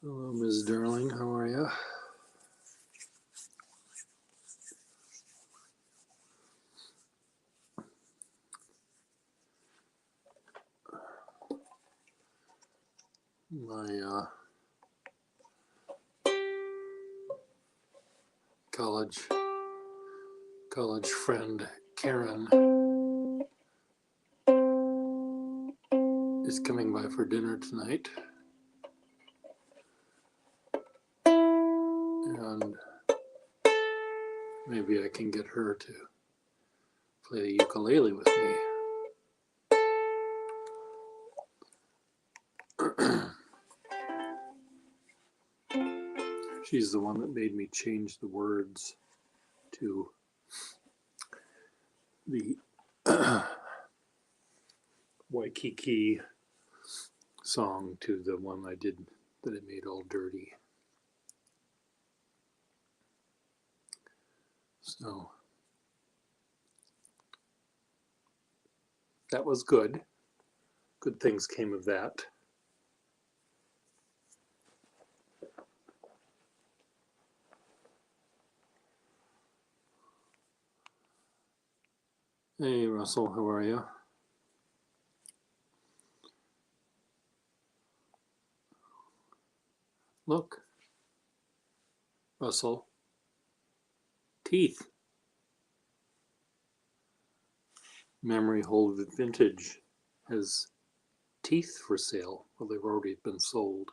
Hello, Ms. Darling. How are you? My college friend Karen is coming by for dinner tonight, and maybe I can get her to play the ukulele with me. She's the one that made me change the words to the Waikiki song to the one I did that I made all dirty. So that was good. Good things came of that. Hey, Russell, how are you? Look, Russell, teeth. Memory Hold Vintage has teeth for sale. Well, they've already been sold.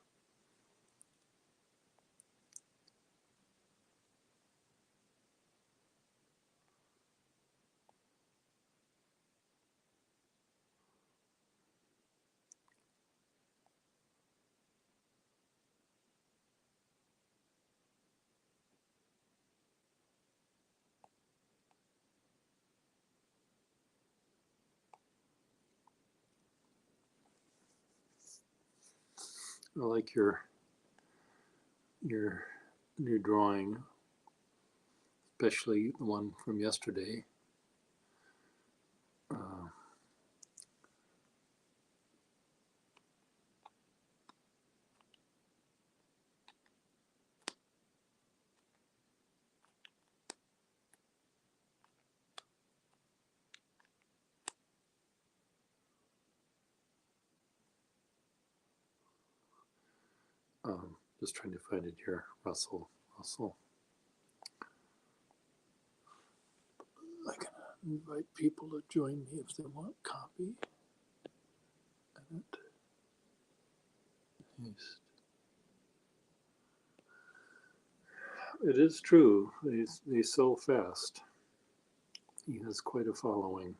I like your new drawing, especially the one from yesterday. Just trying to find it here. Russell. I can invite people to join me if they want. Copy. Edit. Paste. It is true. They sell fast. He has quite a following.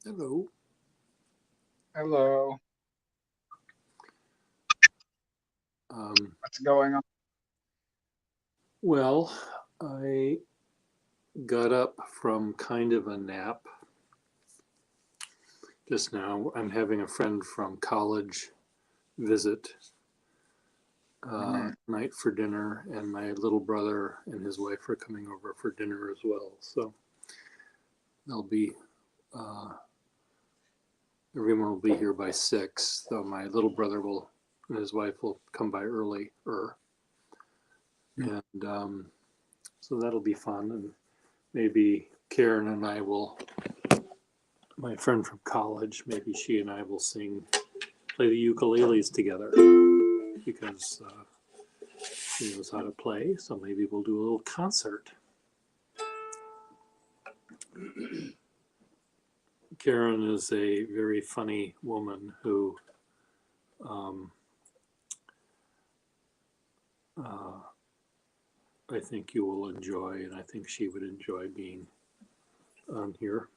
Hello. Hello. What's going on? Well, I got up from kind of a nap just now. I'm having a friend from college visit tonight for dinner, and my little brother and his wife are coming over for dinner as well. So they'll be everyone will be here by 6. Though my little brother and his wife will come by earlier, and so that'll be fun. And maybe Karen and I will. My friend from college, maybe she and I will play the ukuleles together because she knows how to play. So maybe we'll do a little concert. Karen is a very funny woman who I think you will enjoy, and I think she would enjoy being on here.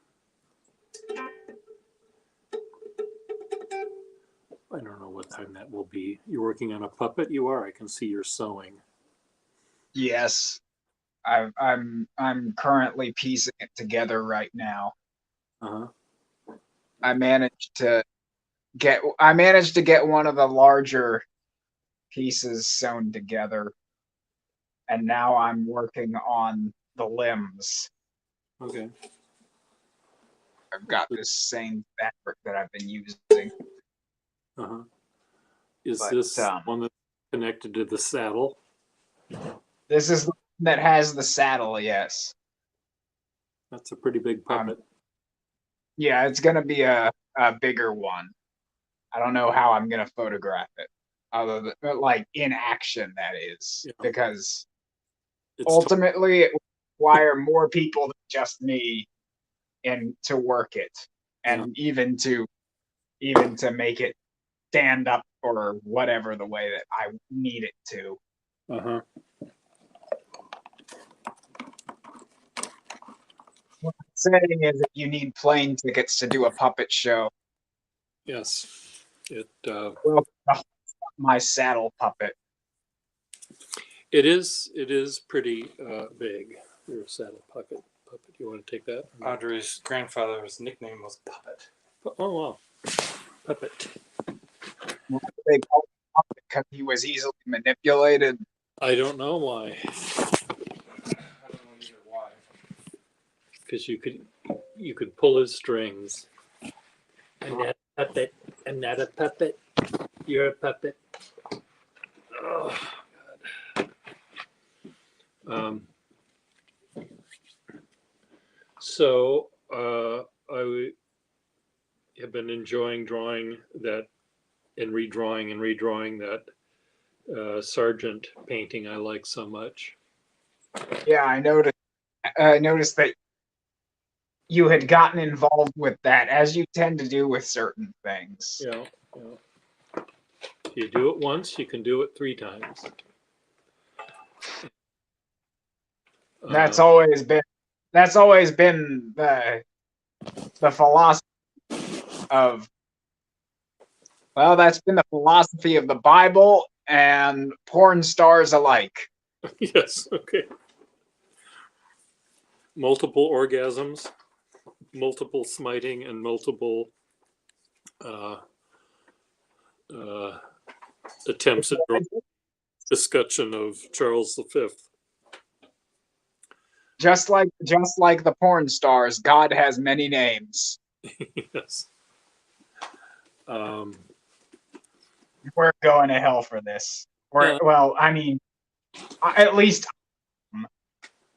I don't know what time that will be. You're working on a puppet? You are. I can see you're sewing. Yes, I'm currently piecing it together right now. Uh-huh. I managed to get one of the larger pieces sewn together, and now I'm working on the limbs. Okay. I've got this same fabric that I've been using, Uh-huh. Is but this one that's connected to the saddle? this is the one that has the saddle. Yes. That's a pretty big puppet. Yeah, it's gonna be a bigger one. I don't know how I'm gonna photograph it, other than like in action, that is, Yeah. because It's ultimately it will require more people than just me and to work it, and even to make it stand up or whatever the way that I need it to. Uh-huh. What I'm saying is, if you need plane tickets to do a puppet show, Yes. It well, my saddle puppet. it is pretty big. Your saddle puppet. You want to take that? Audrey's grandfather's nickname was Puppet. Oh wow. Puppet. They call it puppet because he was easily manipulated. I don't know why. I don't know either why. Because you could pull his strings. I'm not a puppet. I'm not a puppet. You're a puppet. Oh God. So I have been enjoying drawing that and redrawing that Sargent painting I like so much. Yeah, I noticed that you had gotten involved with that, as you tend to do with certain things. Yeah, yeah. If you do it once, you can do it 3 times. That's always been the philosophy of, well, that's been the philosophy of the Bible and porn stars alike. Yes, okay. Multiple orgasms, multiple smiting, and multiple uh, uh, attempts at discussion of Charles V. Just like the porn stars, God has many names. Yes. Um, We're going to hell for this. Yeah. Well, I mean, at least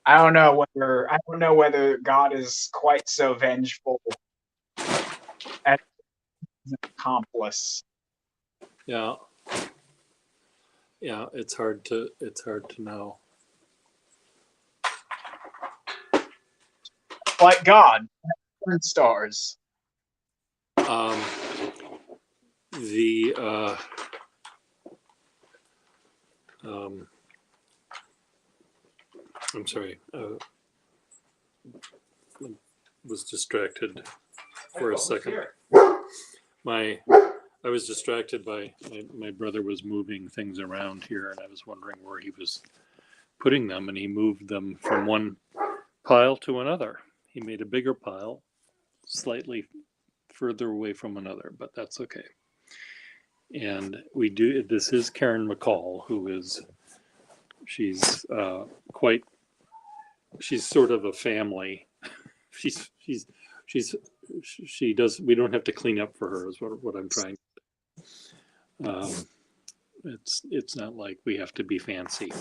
I don't know whether God is quite so vengeful as an accomplice. yeah, yeah. It's hard to know. Like God, porn stars. Um, the I'm sorry. Was distracted for a second. I was distracted by my brother was moving things around here, and I was wondering where he was putting them, and he moved them from one pile to another. He made a bigger pile, slightly further away from another, but that's okay. And we do. This is Karen McCall, who is she's quite. She's sort of a family. She does. We don't have to clean up for her. Is what I'm trying. It's not like we have to be fancy.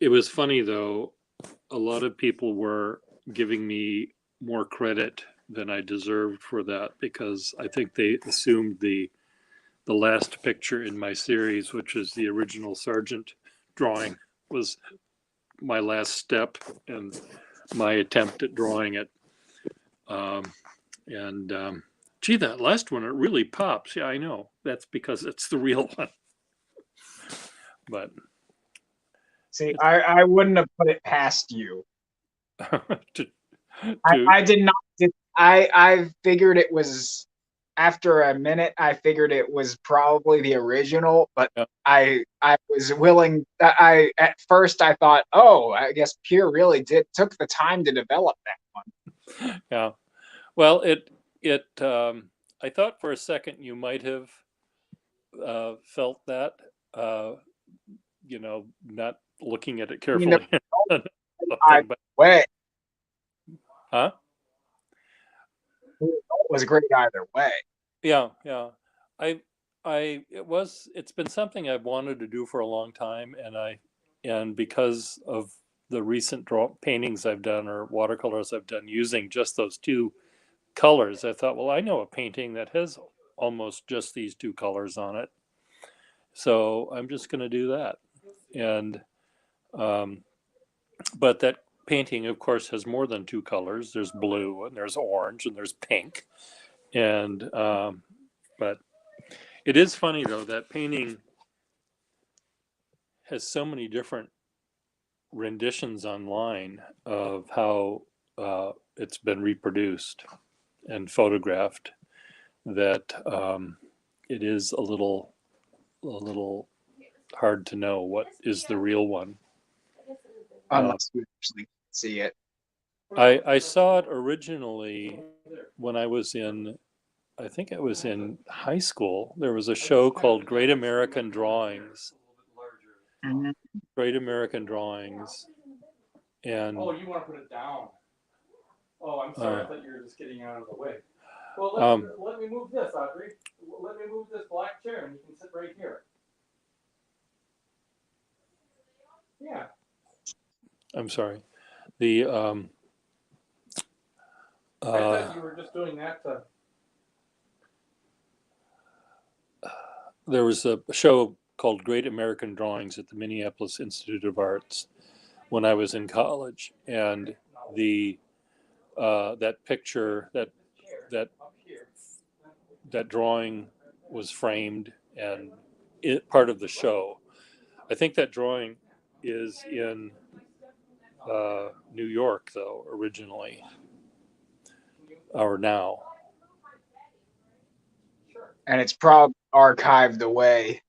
It was funny though. A lot of people were giving me more credit than I deserved for that because I think they assumed the last picture in my series, which is the original Sargent drawing, was my last step and my attempt at drawing it. Gee, that last one, it really pops. Yeah, I know. That's because it's the real one. But See, I wouldn't have put it past you. to, I did not. I figured it was. After a minute, I figured it was probably the original, but yeah. I was willing. I at first I thought, oh, I guess Pierre really took the time to develop that one. Yeah. Well, I thought for a second you might have felt that, uh, not looking at it I mean, the carefully. I Something, but way huh? it was great either way. Yeah, yeah. I, it's been something I've wanted to do for a long time, and because of the recent paintings I've done or watercolors I've done using just those two colors, I thought, well, I know a painting that has almost just these two colors on it. So I'm just going to do that. And, but that painting, of course, has more than two colors. There's blue and there's orange and there's pink. And, but it is funny though, that painting has so many different renditions online of how it's been reproduced and photographed that it is a little hard to know what is the real one. Unless you actually see it. I saw it originally when I was I think I was in high school. There was a show called Great American Drawings. Mhm. Great American Drawings. And Oh, you want to put it down? Oh, I'm sorry. I thought you were just getting out of the way. Well, let me move this, Audrey. Let me move this black chair, and you can sit right here. Yeah. I'm sorry. The I thought you were just doing that to. there was a show called Great American Drawings at the Minneapolis Institute of Arts when I was in college, and the that picture that drawing was framed and part of the show. I think that drawing is in New York, though, originally, or now. And it's probably archived away.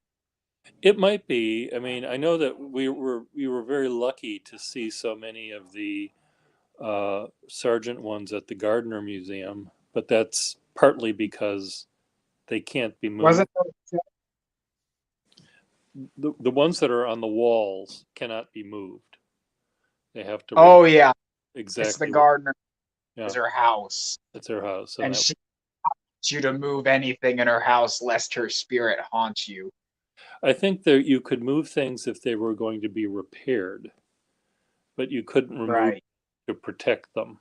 It might be. I mean, I know that we were very lucky to see so many of the Sargent ones at the Gardner Museum, but that's partly because they can't be moved. Wasn't The ones that are on the walls cannot be moved. They have to. Oh yeah, exactly. it's the gardener. Yeah. Is her house. It's her house, and she wants you to move anything in her house lest her spirit haunts you. I think that you could move things if they were going to be repaired, but you couldn't remove Right. to protect them.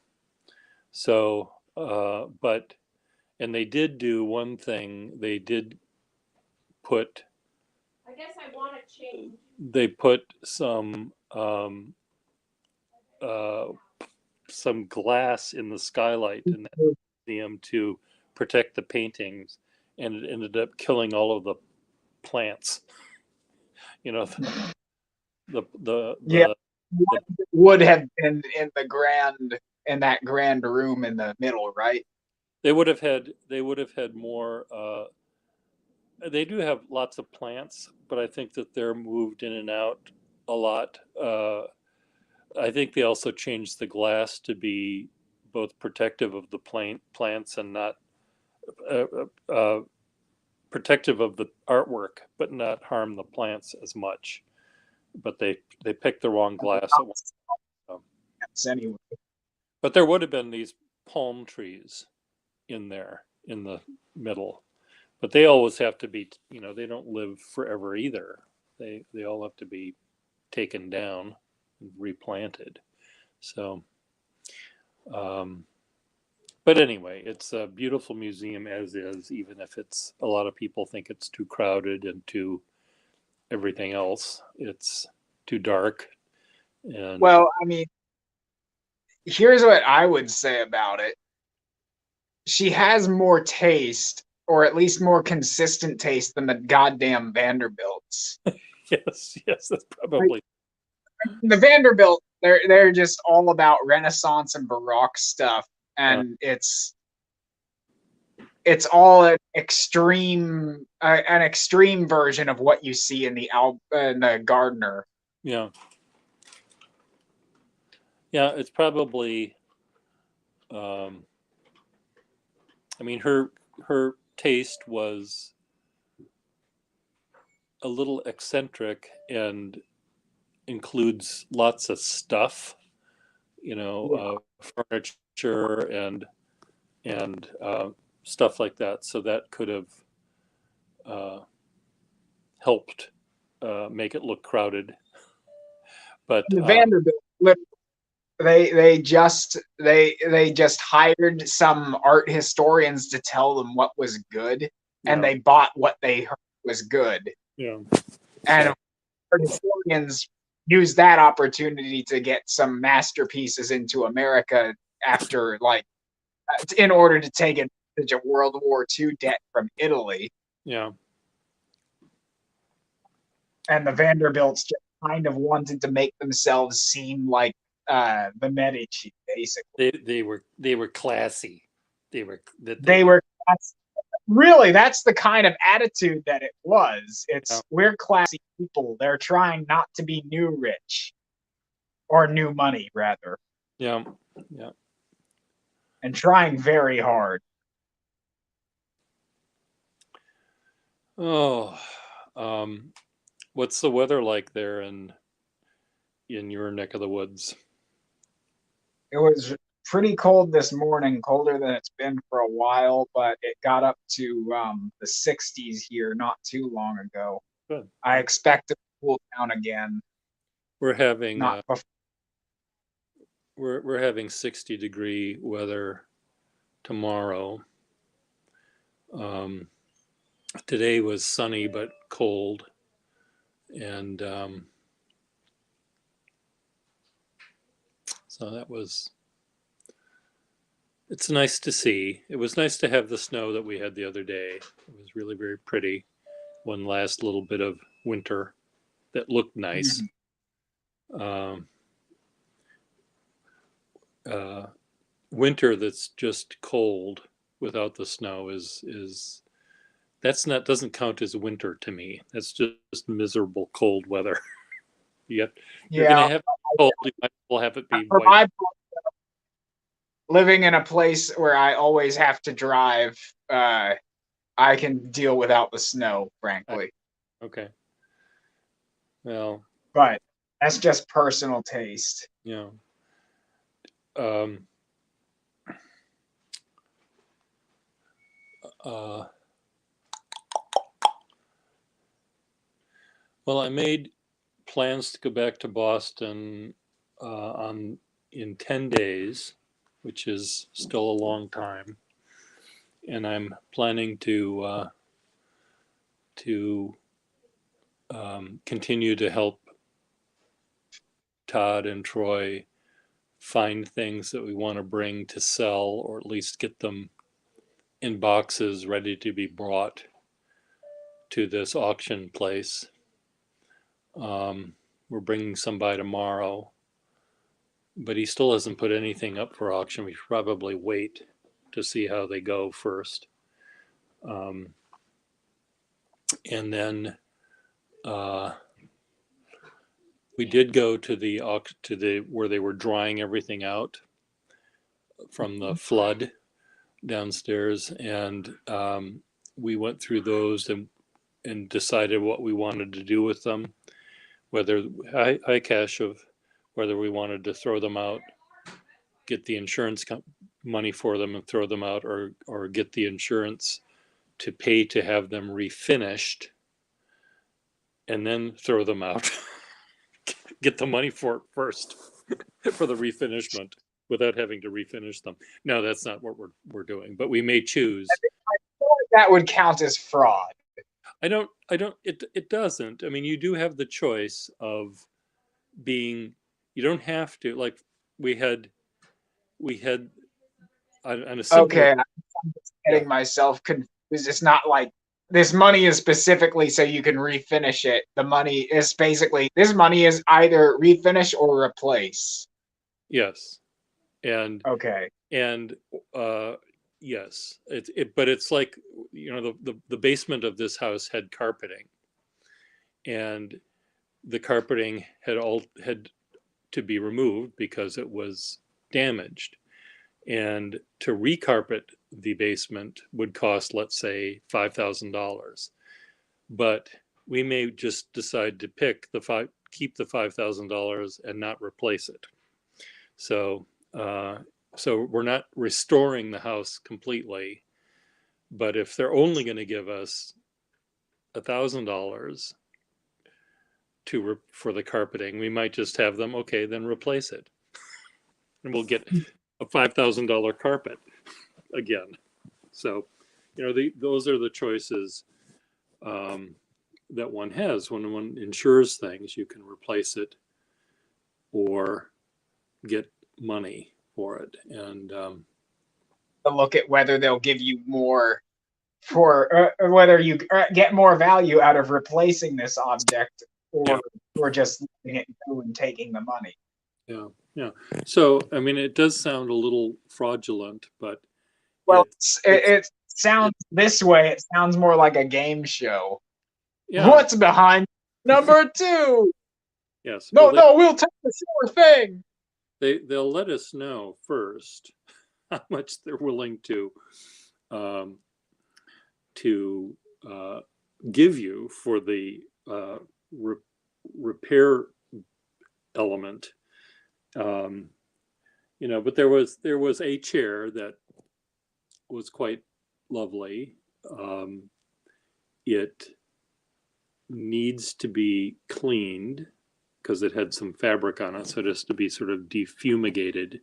So, and they did do one thing. They did put. I guess I want to change. They put some glass in the skylight in that museum to protect the paintings, and it ended up killing all of the plants. You know, Yeah, would have been in that grand room in the middle, right? they would have had more. They do have lots of plants, but I think that they're moved in and out a lot. I think they also changed the glass to be both protective of the plants and not protective of the artwork, but not harm the plants as much. But they picked the wrong glass at once. Yes, anyway. But there would have been these palm trees in there in the middle. But they always have to be, they don't live forever either. They all have to be taken down and replanted. So, but anyway, it's a beautiful museum as is, even if a lot of people think it's too crowded and too everything else. It's too dark. And Well, I mean, here's what I would say about it. She has more taste, or at least more consistent taste than the goddamn Vanderbilts. yes, that's probably. the Vanderbilt, they're just all about Renaissance and Baroque stuff, and it's all an extreme version of what you see in the Gardner. Yeah. Yeah, it's probably. I mean, her taste was a little eccentric and includes lots of stuff, furniture and stuff like that. So that could have helped make it look crowded. But The Vanderbilt, they just hired some art historians to tell them what was good, and they bought what they heard was good. Yeah. And art historians use that opportunity to get some masterpieces into America after, in order to take advantage of World War II debt from Italy. Yeah. And the Vanderbilts just kind of wanted to make themselves seem like the Medici, basically. They were classy. They were classy. Really, that's the kind of attitude that it was. We're classy people. They're trying not to be new rich, or new money, rather. Yeah. Yeah. And trying very hard. Oh, what's the weather like there in your neck of the woods? It was pretty cold this morning, colder than it's been for a while, but it got up to the 60s here not too long ago. Good. I expect it to cool down again. We're having we're having 60-degree weather tomorrow. Today was sunny but cold, and so it's nice to see. It was nice to have the snow that we had the other day. It was really very pretty. One last little bit of winter that looked nice. Winter that's just cold without the snow doesn't count as winter to me. That's just miserable cold weather. You're gonna have cold. You might as well have it be white. Living in a place where I always have to drive, I can deal without the snow, frankly. Okay. Well, but that's just personal taste. Yeah. Well, I made plans to go back to Boston in 10 days, which is still a long time, and I'm planning to continue to help Todd and Troy find things that we want to bring to sell, or at least get them in boxes ready to be brought to this auction place. We're bringing some by tomorrow, but he still hasn't put anything up for auction. We should probably wait to see how they go first. And then we did go to where they were drying everything out from the flood downstairs, and we went through those and decided what we wanted to do with them, whether whether we wanted to throw them out, get the insurance money for them and throw them out, or get the insurance to pay to have them refinished and then throw them out. Get the money for it first for the refinishment without having to refinish them. No, that's not what we're doing, but we may choose. I feel like that would count as fraud. It doesn't. I mean, you do have the choice of you don't have to, like we had on a similar, okay, I'm just getting myself confused. It's not like this money is specifically so you can refinish it. The money is basically, this money is either refinish or replace. Yes. And Okay. and yes, but it's like, you know, the basement of this house had carpeting, and the carpeting had to be removed because it was damaged, and to recarpet the basement would cost, let's say, $5,000. But we may just decide to keep the $5,000 and not replace it. So so we're not restoring the house completely, but if they're only going to give us $1,000 for the carpeting, we might just have them, okay, then replace it, and we'll get a $5,000 carpet again. So, you know, those are the choices that one has when one insures things. You can replace it or get money for it, and To look at whether they'll give you more for, or whether you get more value out of replacing this object, or just letting it go and taking the money. yeah. So, I mean, it does sound a little fraudulent, but Well, it sounds this way. It sounds more like a game show. yeah. What's behind number 2? Yes. No, Well, we'll take the sure thing. they'll let us know first how much they're willing to give you for the repair element. You know, but there was a chair that was quite lovely. It needs to be cleaned because it had some fabric on it, so it has to be sort of defumigated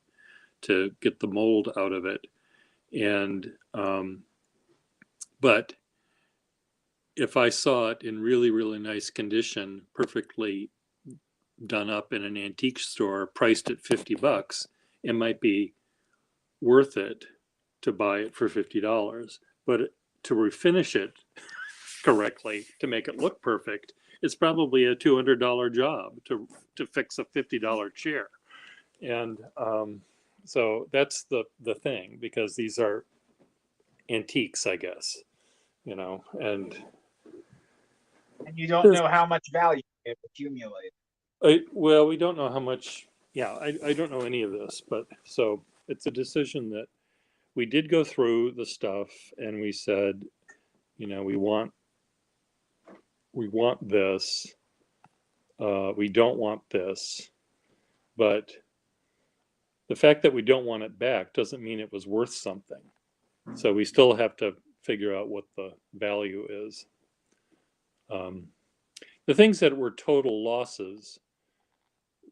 to get the mold out of it. And but if I saw it in really, really nice condition, perfectly done up in an antique store, priced at $50, it might be worth it to buy it for $50. But to refinish it correctly, to make it look perfect, it's probably a $200 job to fix a $50 chair. And so that's the thing, because these are antiques, I guess, you know, and you don't know how much value it accumulated. well, we don't know how much. Yeah, I don't know any of this, but so it's a decision that we did go through the stuff, and we said, you know, we want this. We don't want this, but the fact that we don't want it back doesn't mean it was worth something. So we still have to figure out what the value is. The things that were total losses,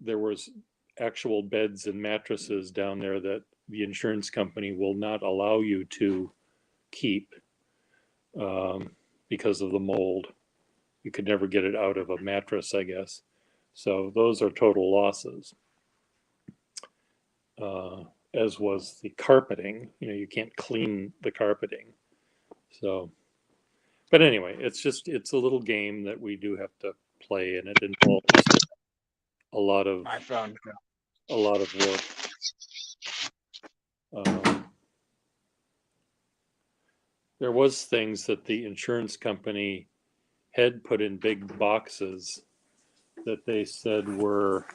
there was actual beds and mattresses down there that the insurance company will not allow you to keep because of the mold. You could never get it out of a mattress, I guess. So those are total losses. As was the carpeting. You know, you can't clean the carpeting. So, but anyway, it's a little game that we do have to play, and it involves a lot of My phone. work. There was things that the insurance company had put in big boxes that they said were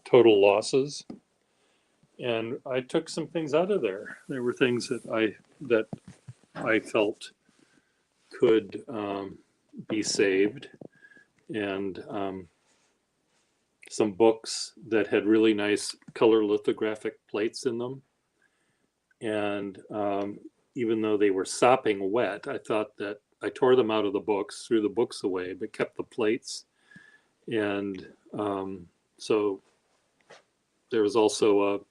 total losses, and I took some things out of there. There were things that I felt could be saved, and some books that had really nice color lithographic plates in them. And even though they were sopping wet, I thought that I tore them out of the books, threw the books away, but kept the plates. And so there was also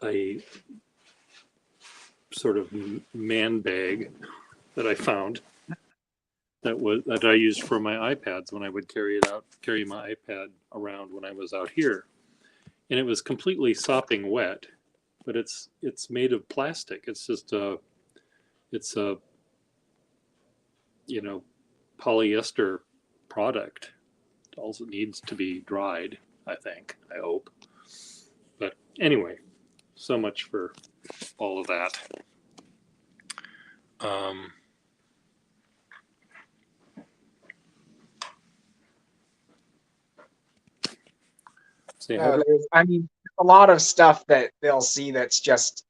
a sort of man bag that I found that I used for my iPads when I would carry my iPad around when I was out here. And it was completely sopping wet, but it's made of plastic. It's just it's a, you know, polyester product. It also needs to be dried, I think, I hope. But anyway, so much for all of that. See, No, I mean, a lot of stuff that they'll see that's just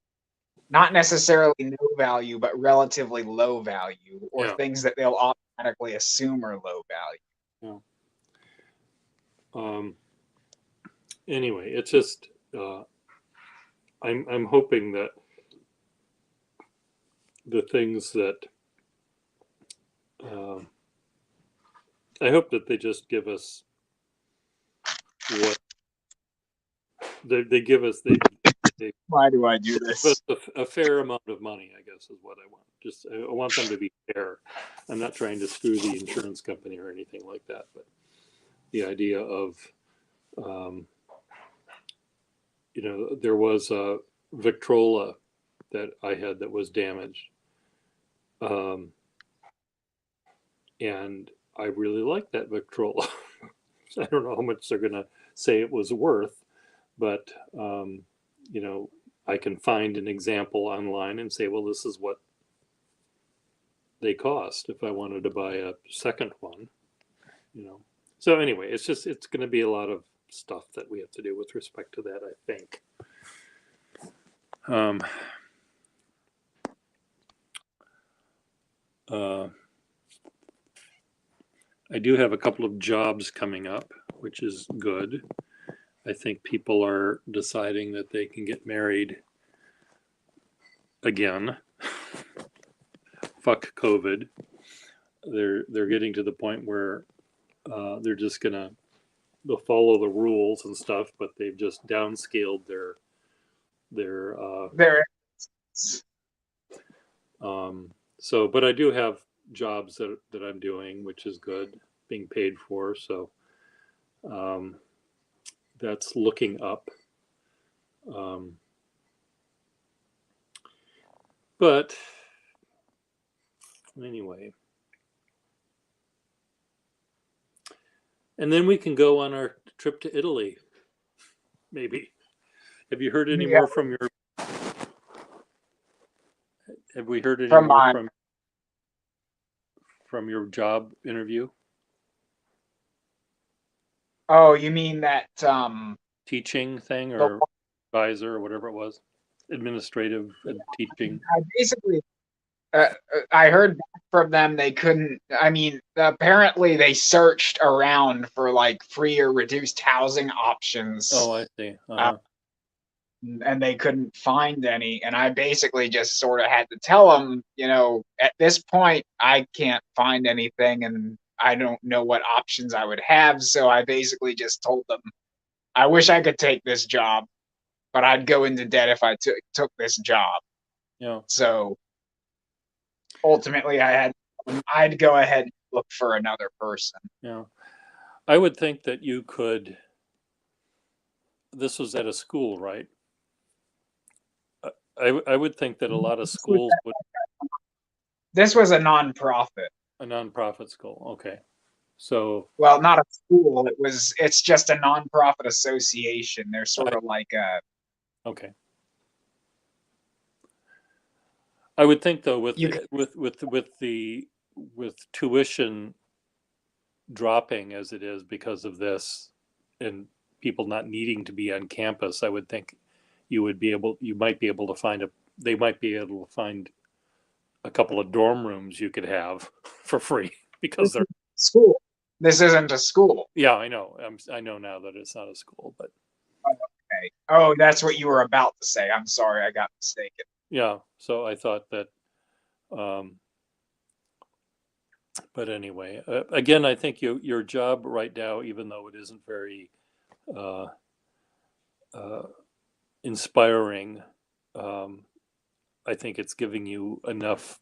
not necessarily no value, but relatively low value, or Yeah. things that they'll automatically assume are low value. Anyway, it's just I'm hoping that the things that I hope that they just give us what they give us. They Why do I do give this? us a fair amount of money, I guess, is what I want. Just I want them to be fair. I'm not trying to screw the insurance company or anything like that, but the idea of you know, there was a Victrola that I had that was damaged. And I really like that Victrola. I don't know how much they're going to say it was worth, but, you know, I can find an example online and say, well, this is what they cost if I wanted to buy a second one, you know. So anyway, it's going to be a lot of stuff that we have to do with respect to that, I think. I do have a couple of jobs coming up, which is good. I think people are deciding that they can get married again. Fuck COVID. They're getting to the point where they're just gonna they'll follow the rules and stuff, but they've just downscaled their There. so but I do have jobs that I'm doing, which is good, being paid for, so that's looking up. But anyway, and then we can go on our trip to Italy, maybe. Have you heard any more from your? Have we heard any more from your job interview? Oh, you mean that Teaching thing or advisor or whatever it was, administrative and teaching. I basically I heard back from them they couldn't. I mean, apparently they searched around for like free or reduced housing options. Oh, I see. And they couldn't find any. And I basically just sort of had to tell them, you know, at this point, I can't find anything and I don't know what options I would have. So I basically just told them, I wish I could take this job, but I'd go into debt if I took this job. Yeah. So ultimately, I'd go ahead and look for another person. Yeah. I would think that you could. This was at a school, right? I would think that a lot of schools would. This was a nonprofit. A nonprofit school. Okay. So. Well, not a school. It's just a nonprofit association. They're sort of like a. Okay. I would think though with tuition dropping as it is because of this and people not needing to be on campus, I would think you might be able to find they might be able to find a couple of dorm rooms you could have for free because they're school. This isn't a school. Yeah, I know. I know now that it's not a school, but. Okay. Oh, that's what you were about to say. I'm sorry, I got mistaken. Yeah. So I thought that, but anyway, again, I think your job right now, even though it isn't very inspiring, I think it's giving you enough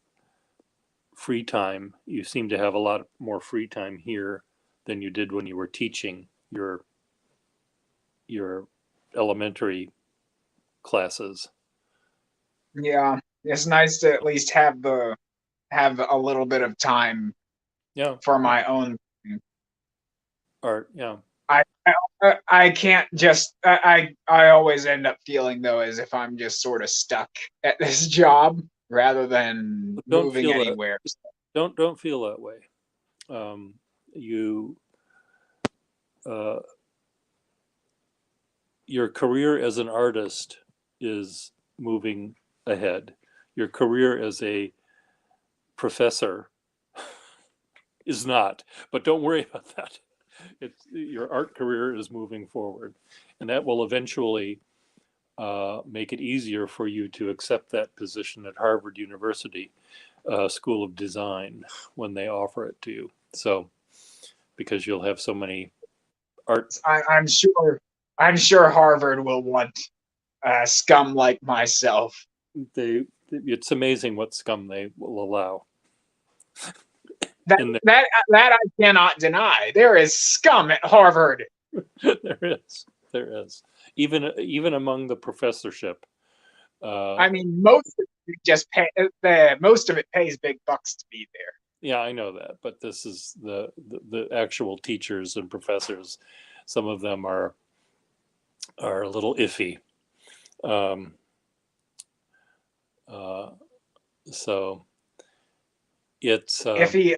free time. You seem to have a lot more free time here than you did when you were teaching your elementary classes. Yeah, it's nice to at least have a little bit of time Yeah, for my own. art. Yeah, I can't just I always end up feeling though as if I'm just sort of stuck at this job rather than don't moving feel that. anywhere. Don't feel that way. Um, you uh, your career as an artist is moving ahead. Your career as a professor is not, but don't worry about that. It's your art career is moving forward, and that will eventually make it easier for you to accept that position at Harvard University School of Design when they offer it to you. So, because you'll have so many art, I'm sure Harvard will want scum like myself. it's amazing what scum they will allow. That In that I cannot deny. There is scum at Harvard. there is, even among the professorship. I mean, most of it just most of it pays big bucks to be there. Yeah, I know that, but this is the actual teachers and professors. Some of them are a little iffy. Um, uh, so it's Iffy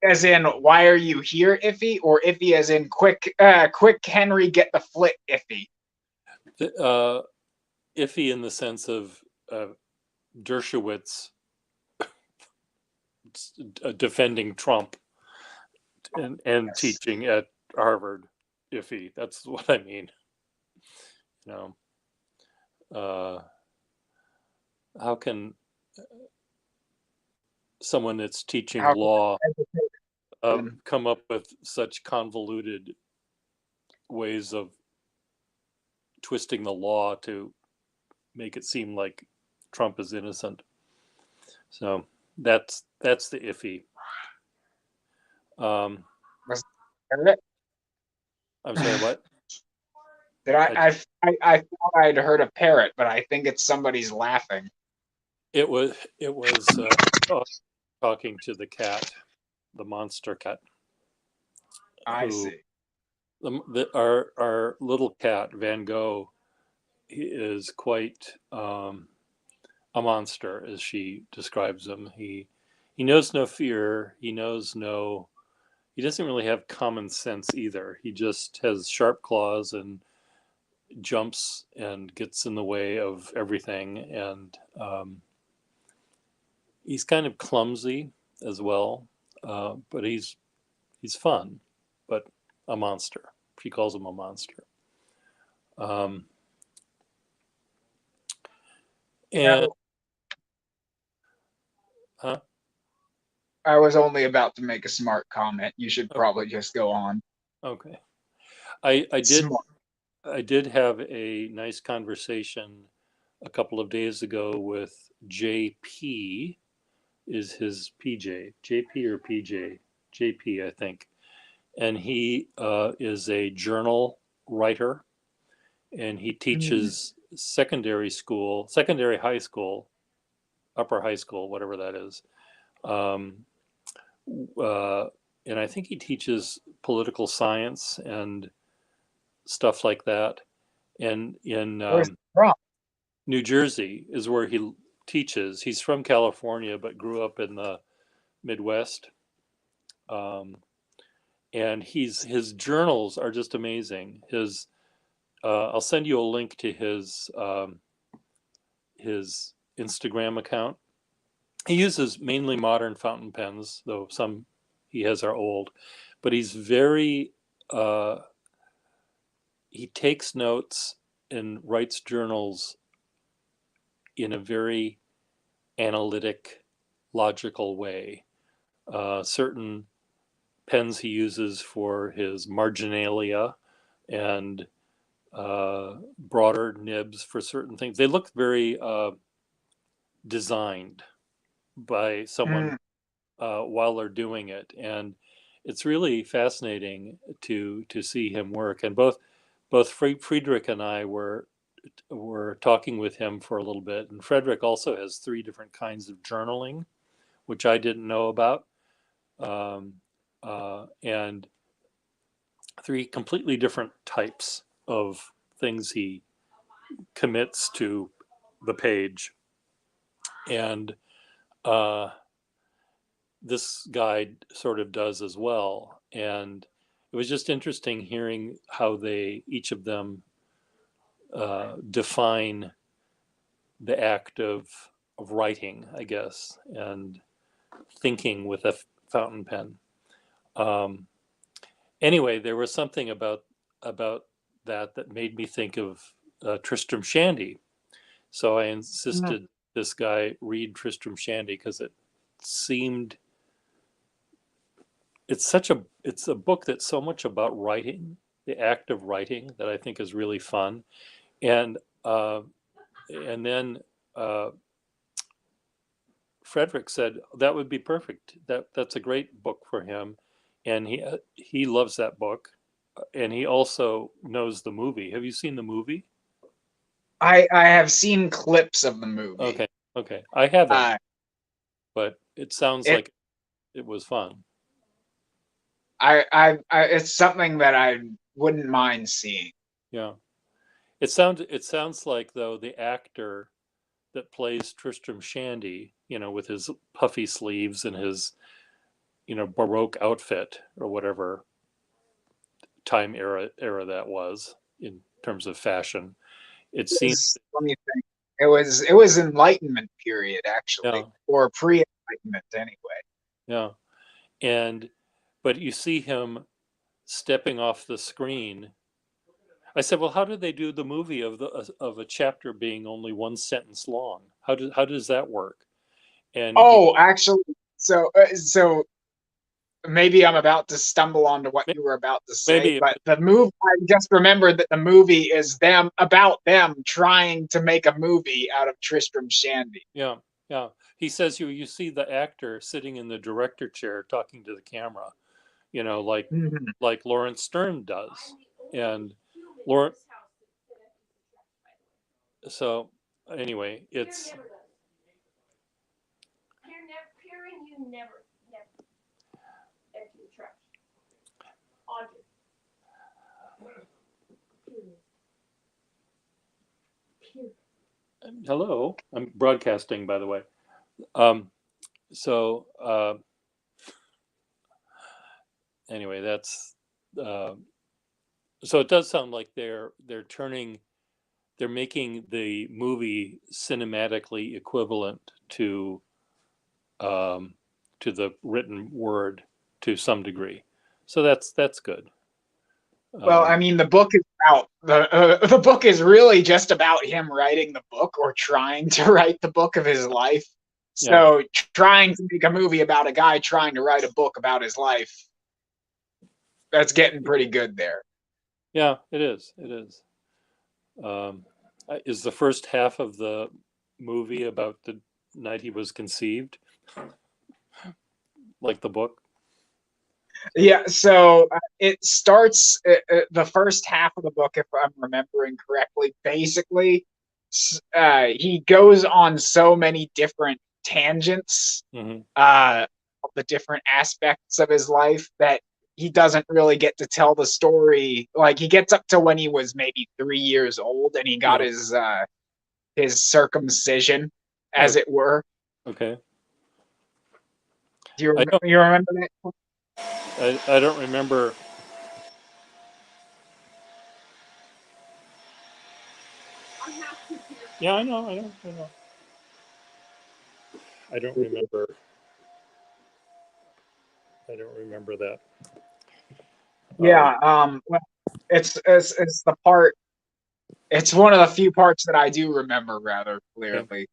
as in why are you here iffy, or iffy as in quick Henry get the flit iffy. uh, iffy in the sense of Dershowitz defending Trump and Yes. teaching at Harvard. Iffy. That's what I mean. You know, how can someone that's teaching How law come up with such convoluted ways of twisting the law to make it seem like Trump is innocent? So that's the iffy. was it? I'm sorry, what? Did I thought I'd heard a parrot, but I think it's somebody's laughing. It was talking to the cat, the monster cat. I see. Our little cat Van Gogh, he is quite a monster, as she describes him. He knows no fear. He doesn't really have common sense either. He just has sharp claws and jumps and gets in the way of everything. And he's kind of clumsy as well, but he's fun, but a monster. She calls him a monster. Um, and huh? I was only about to make a smart comment. You should probably just go on. Okay. I did Smart. I did have a nice conversation a couple of days ago with JP. Is his PJ JP or PJ? JP, I think. And he is a journal writer, and he teaches secondary high school, upper high school, whatever that is. Um, and I think he teaches political science and stuff like that. And in Where's it from? New Jersey is where he teaches. He's from California, but grew up in the Midwest. Um, and his journals are just amazing. I'll send you a link to his Instagram account. He uses mainly modern fountain pens, though some he has are old. But he's very he takes notes and writes journals in a very analytic, logical way. Certain pens he uses for his marginalia and broader nibs for certain things. They look very designed by someone while they're doing it, and it's really fascinating to see him work. And both Friedrich and I were were talking with him for a little bit. And Frederick also has 3 different kinds of journaling, which I didn't know about, and 3 completely different types of things he commits to the page. And this guide sort of does as well. And it was just interesting hearing how each of them define the act of writing, I guess, and thinking with a fountain pen. Anyway, there was something about that made me think of Tristram Shandy. So I insisted this guy read Tristram Shandy because it seemed it's a book that's so much about writing, the act of writing, that I think is really fun. And then Frederick said that would be perfect. That's a great book for him, and he loves that book, and he also knows the movie. Have you seen the movie? I have seen clips of the movie. Okay. I haven't, but it sounds like it was fun. It's something that I wouldn't mind seeing. Yeah, it sounds like, though, the actor that plays Tristram Shandy, with his puffy sleeves and his, Baroque outfit, or whatever time era that was in terms of fashion. It seems. Let me think. It was Enlightenment period, actually, Yeah. or pre-Enlightenment anyway. Yeah, but you see him stepping off the screen. I said, well, how did they do the movie of a chapter being only 1 sentence long? How does that work? And actually, so maybe I'm about to stumble onto what you were about to say, but the movie, I just remembered that the movie is about them trying to make a movie out of Tristram Shandy. Yeah. He says you see the actor sitting in the director chair talking to the camera, like Lawrence Stern does, and Lawrence. So anyway, it's. You never empty the trash. Audrey. Hello, I'm broadcasting, by the way. So anyway, that's so it does sound like they're making the movie cinematically equivalent to the written word to some degree. So that's good. Well, I mean, the book is about the book is really just about him writing the book, or trying to write the book of his life. So trying to make a movie about a guy trying to write a book about his life, that's getting pretty good there. Yeah, it is. Is the first half of the movie about the night he was conceived, like the book? Yeah, so it starts, the first half of the book, if I'm remembering correctly, basically, he goes on so many different tangents, of the different aspects of his life, that he doesn't really get to tell the story. Like, he gets up to when he was maybe 3 years old, and he got his circumcision, as it were. Okay. Do you remember that? I don't remember. Yeah, I know. I don't remember. I don't remember that. Yeah, well, it's the part. It's one of the few parts that I do remember rather clearly. Okay.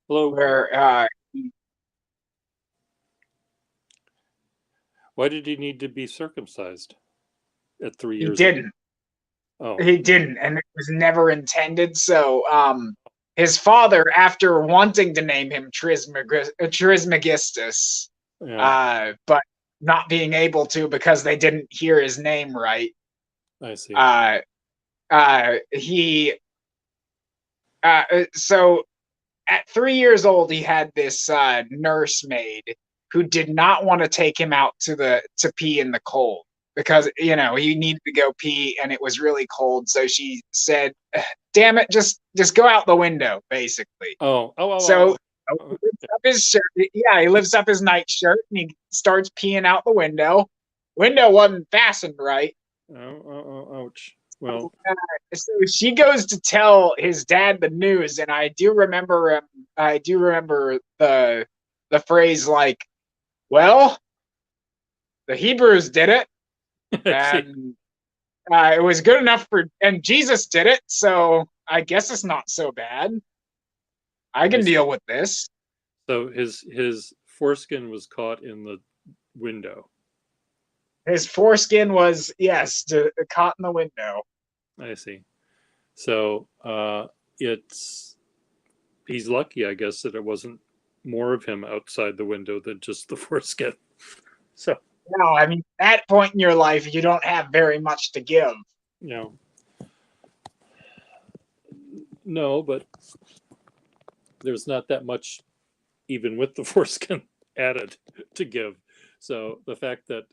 Hello. Where why did he need to be circumcised at 3 years old? He didn't. Oh. He didn't, and it was never intended. So, his father, after wanting to name him Trismegistus, but not being able to because they didn't hear his name right. I see. He So at 3 years old, he had this nursemaid who did not want to take him out to pee in the cold because he needed to go pee and it was really cold. So she said, "Damn it, just go out the window," basically. So he lifts up his shirt. Yeah, he lifts up his nightshirt and he starts peeing out the window. Window wasn't fastened right. Ouch. Well, so she goes to tell his dad the news, and I do remember the phrase like, "Well, the Hebrews did it, and it was good enough and Jesus did it, so I guess it's not so bad. I can deal with this." So his foreskin was caught in the window. His foreskin was, yes, caught in the window. I see. So he's lucky, I guess, that it wasn't more of him outside the window than just the foreskin. So no, I mean, at that point in your life, you don't have very much to give. No, but there's not that much, even with the foreskin added, to give. So the fact that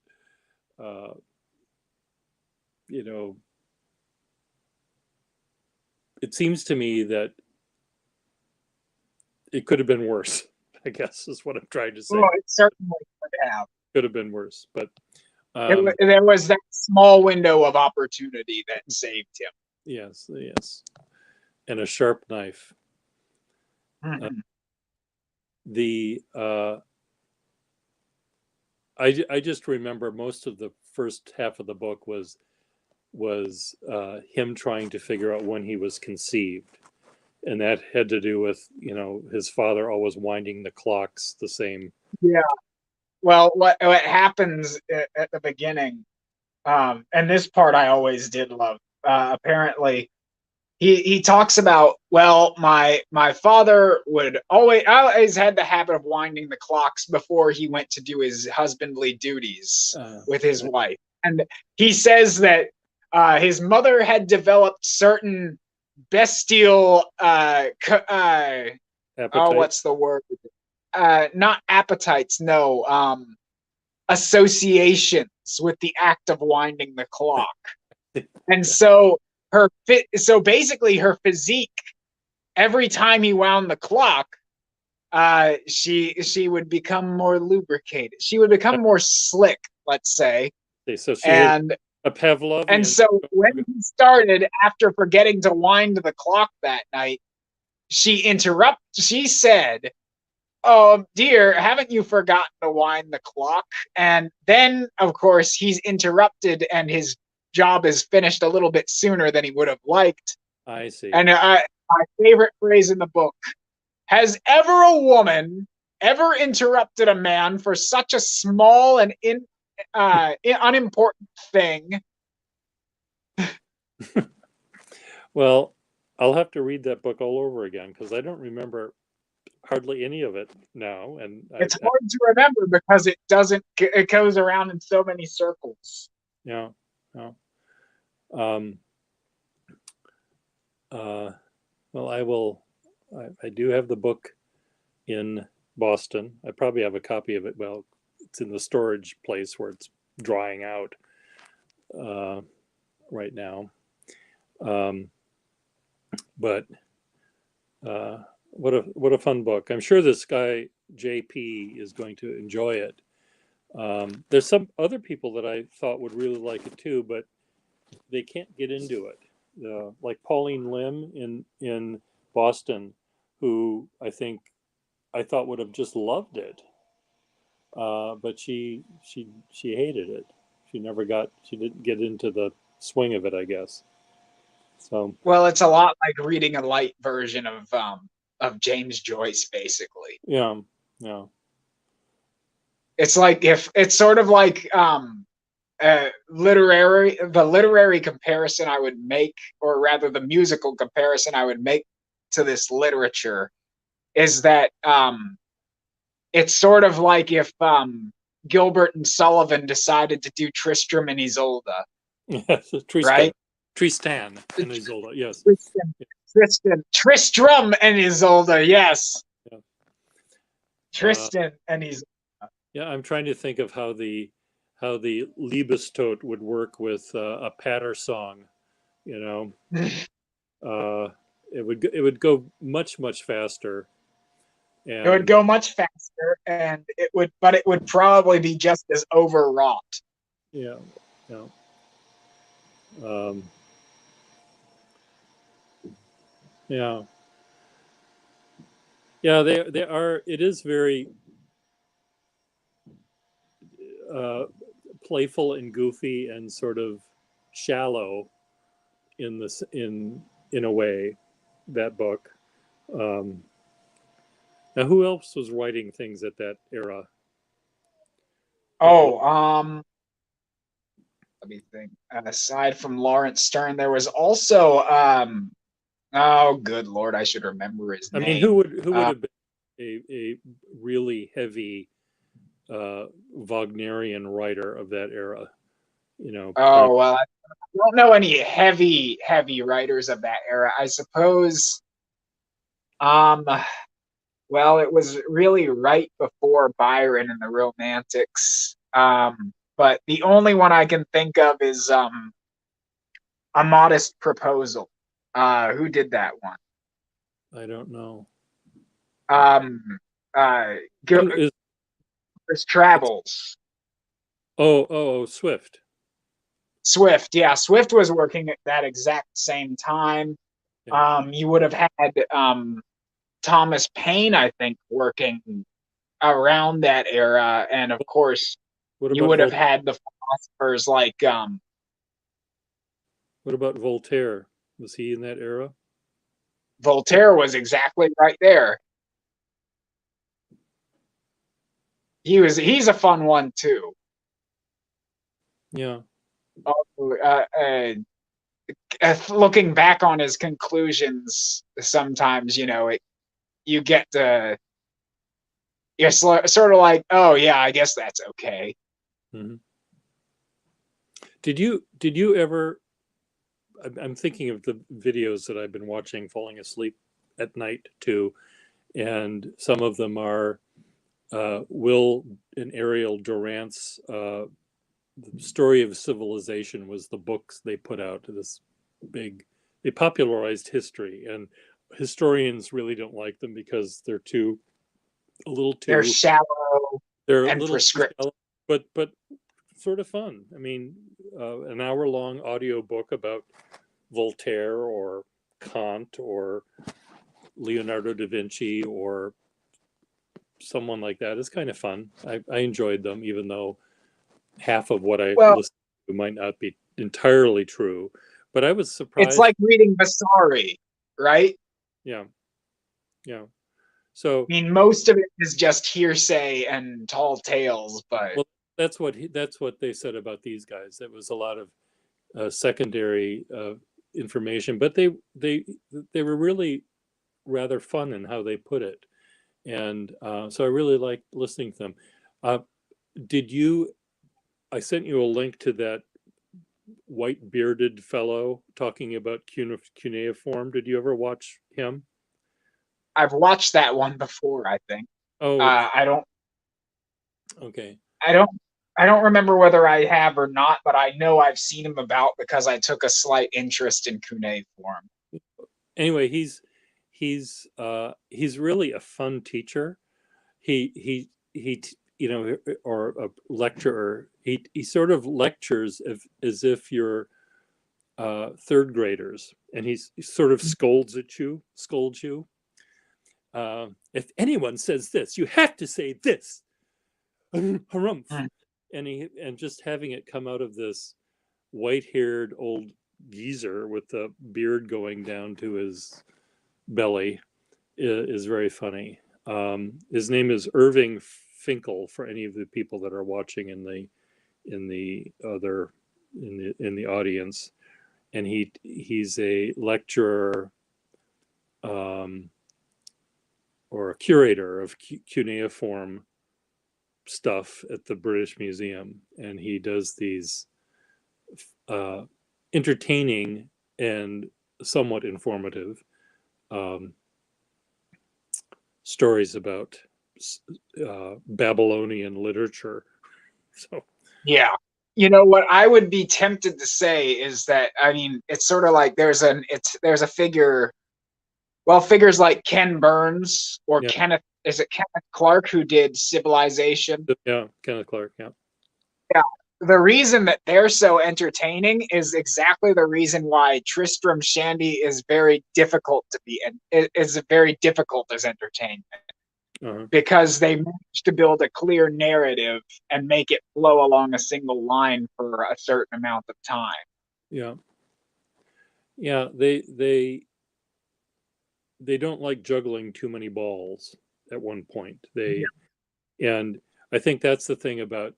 it seems to me that it could have been worse, I guess, is what I'm trying to say. Well, it certainly could have. Could have been worse, but there was that small window of opportunity that saved him. Yes. And a sharp knife. Mm-hmm. I just remember most of the first half of the book was him trying to figure out when he was conceived, and that had to do with his father always winding the clocks the same. Yeah. Well, what happens at the beginning, and this part I always did love. Apparently, he talks about, well, my father would always had the habit of winding the clocks before he went to do his husbandly duties with his wife, and he says that his mother had developed certain bestial what's the word? Not appetites, no. Associations with the act of winding the clock, and so basically her physique, every time he wound the clock, she would become more lubricated. She would become more slick, let's say. So she was a Pavlovian. And so when he started, after forgetting to wind the clock that night, she said, "Oh, dear, haven't you forgotten to wind the clock?" And then, of course, he's interrupted and his job is finished a little bit sooner than he would have liked. I see. And my favorite phrase in the book: "Has ever a woman ever interrupted a man for such a small and unimportant thing?" Well, I'll have to read that book all over again because I don't remember hardly any of it now, and it's hard to remember because it goes around in so many circles. Yeah. Well, I do have the book in Boston. I probably have a copy of it. Well, it's in the storage place where it's drying out right now. But what a fun book. I'm sure this guy JP is going to enjoy it. There's some other people that I thought would really like it too, but they can't get into it. Like Pauline Lim in Boston, who I thought would have just loved it, but she hated it. She didn't get into the swing of it, I guess. So well, it's a lot like reading a light version of James Joyce, basically. Yeah. It's like it's sort of like the literary comparison I would make, or rather the musical comparison I would make to this literature, is that it's sort of like if Gilbert and Sullivan decided to do Tristram and Isolde. Yes, right? Tristan and Isolde. Yes. Tristram and Isolde. Yes. Yeah. Tristan and Isolde. Yeah, I'm trying to think of how the Liebestod would work with a patter song. You know, it would go much faster. And It would go much faster, and it would probably be just as overwrought. Yeah, yeah. Yeah. Yeah, they are. It is very playful and goofy and sort of shallow in this in a way, that book. Um, Now, who else was writing things at that era? Oh, let me think. Aside from Lawrence Stern, there was also oh, good Lord, I should remember his I name. mean, who would have been a really heavy Wagnerian writer of that era? You know. Oh, well, I don't know any heavy writers of that era. I suppose. Well, it was really right before Byron and the Romantics. But the only one I can think of is A Modest Proposal. Who did that one? I don't know. Gilbert's Travels. Swift. Swift, yeah, Swift was working at that exact same time. Yeah. You would have had Thomas Paine, I think, working around that era, and of course, you would have had the philosophers like. What about Voltaire? Was he in that era? Voltaire was exactly right there. He's a fun one too. Yeah. Looking back on his conclusions, sometimes you get to you're sort of like, oh yeah, I guess that's okay. Mm-hmm. Did you ever? I'm thinking of the videos that I've been watching, falling asleep at night too, and some of them are Will and Ariel Durant's The Story of Civilization was the books they put out. They popularized history, and historians really don't like them because they're They're shallow. They're and a little prescriptive. shallow, but sort of fun. I mean, an hour-long audio book about Voltaire or Kant or Leonardo da Vinci or someone like that is kind of fun. I enjoyed them, even though half of what I listened to might not be entirely true. But I was surprised. It's like reading Vasari, right? Yeah. Yeah. So I mean, most of it is just hearsay and tall tales, but that's what they said about these guys. That was a lot of secondary information, but they were really rather fun in how they put it, and so I really liked listening to them. I sent you a link to that white bearded fellow talking about cuneiform. Did you ever watch him? I've watched that one before, I think. Oh, I don't. Okay. I don't remember whether I have or not, but I know I've seen him about because I took a slight interest in cuneiform. Anyway, he's really a fun teacher. He or a lecturer. He sort of lectures as if you're third graders, and he sort of scolds you. If anyone says this, you have to say this. Harumph. And just having it come out of this white-haired old geezer with the beard going down to his belly is very funny. His name is Irving Finkel, for any of the people that are watching in the audience, and he's a lecturer or a curator of cuneiform stuff at the British Museum, and he does these entertaining and somewhat informative stories about Babylonian literature. So Yeah. You know what I would be tempted to say is that, I mean, it's sort of like there's a figure, well, figures like Ken Burns or yeah, Kenneth Clark, who did Civilization. yeah, Kenneth Clark, yeah. Yeah. The reason that they're so entertaining is exactly the reason why Tristram Shandy is very difficult to be, and is very difficult as entertainment, Uh-huh. because they managed to build a clear narrative and make it flow along a single line for a certain amount of time. Yeah, yeah. They don't like juggling too many balls at one point. And I think that's the thing about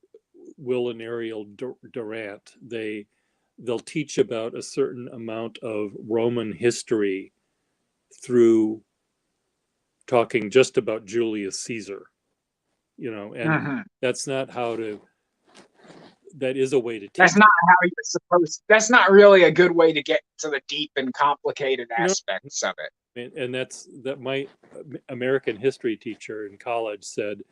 Will and Ariel Durant. They'll teach about a certain amount of Roman history through talking just about Julius Caesar, and that's not how to. That is a way to That's teach. not how you're supposed. That's not really a good way to get to the deep and complicated No. aspects of it. And that's that. My American history teacher in college said,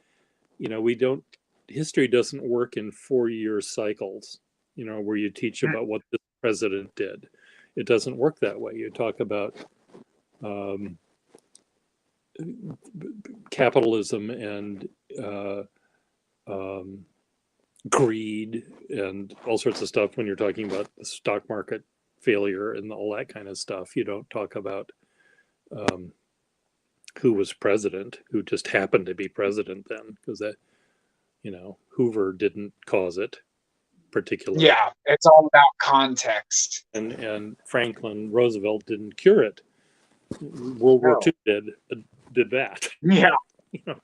history doesn't work in 4-year cycles, where you teach about what the president did. It doesn't work that way. You talk about capitalism and greed and all sorts of stuff when you're talking about the stock market failure and all that kind of stuff. You don't talk about who was president, who just happened to be president then, because that, Hoover didn't cause it particularly. Yeah, it's all about context. And Franklin Roosevelt didn't cure it. World War II did that. Yeah.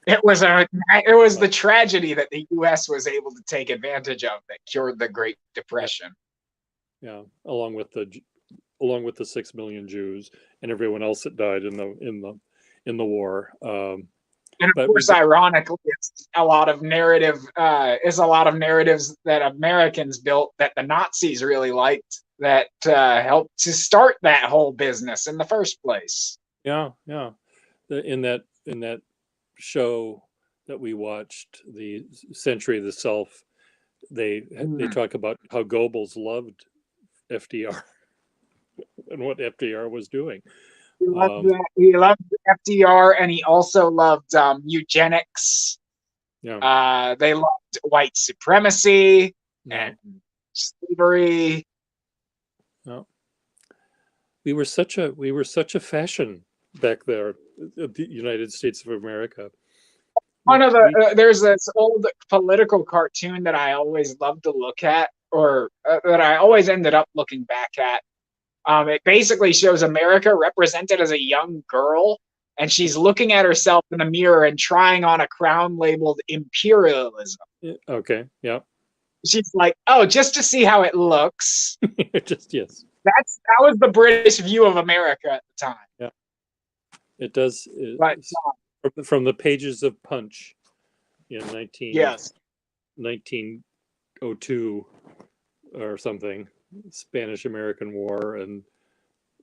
It was the tragedy that the U.S. was able to take advantage of that cured the Great Depression. Yeah, along with the 6 million Jews and everyone else that died in the war. And of course, ironically, it's a lot of narratives that Americans built that the Nazis really liked, that helped to start that whole business in the first place. Yeah, yeah. In that show that we watched, the Century of the Self, they talk about how Goebbels loved FDR and what FDR was doing. He loved FDR, and he also loved eugenics. Yeah. They loved white supremacy and slavery. No. We were such a fashion back there, the United States of America. There's this old political cartoon that I always loved to look at, or that I always ended up looking back at. It basically shows America represented as a young girl, and she's looking at herself in the mirror and trying on a crown labeled imperialism. Okay, yeah. She's like, oh, just to see how it looks. Yes. That was the British view of America at the time. Yeah, it does. But from the pages of Punch in 1902 or something, Spanish-American War, and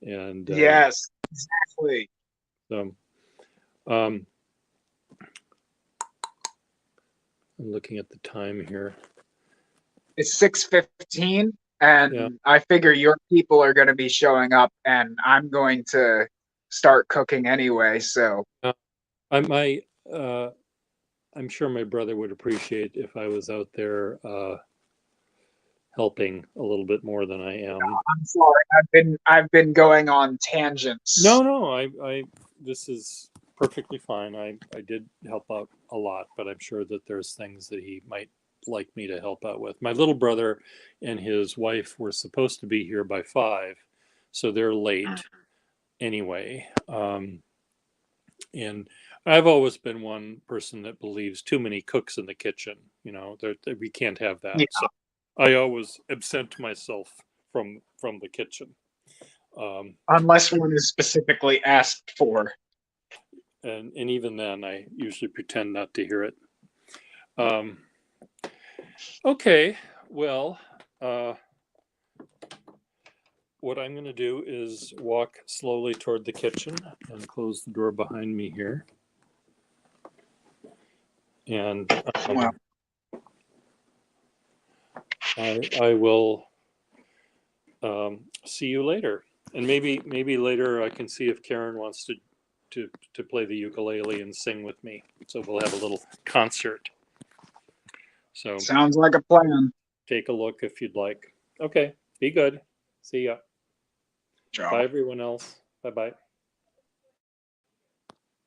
yes, exactly. I'm looking at the time here. It's 6:15, and I figure your people are going to be showing up, and I'm going to start cooking anyway. So I'm sure my brother would appreciate if I was out there helping a little bit more than I am. I'm sorry, I've been going on tangents. No, I this is perfectly fine. I did help out a lot, but I'm sure that there's things that he might like me to help out with. My little brother and his wife were supposed to be here by 5, so they're late anyway. And I've always been one person that believes too many cooks in the kitchen. We can't have that. Yeah. So I always absent myself from the kitchen. Unless one is specifically asked for. And even then, I usually pretend not to hear it. Okay, well, what I'm going to do is walk slowly toward the kitchen and close the door behind me here. And Wow. I will see you later. And maybe later I can see if Karen wants to play the ukulele and sing with me. So we'll have a little concert. So Sounds like a plan. take a look if you'd like. Okay, be good. See ya. Ciao. Bye, everyone else. Bye-bye.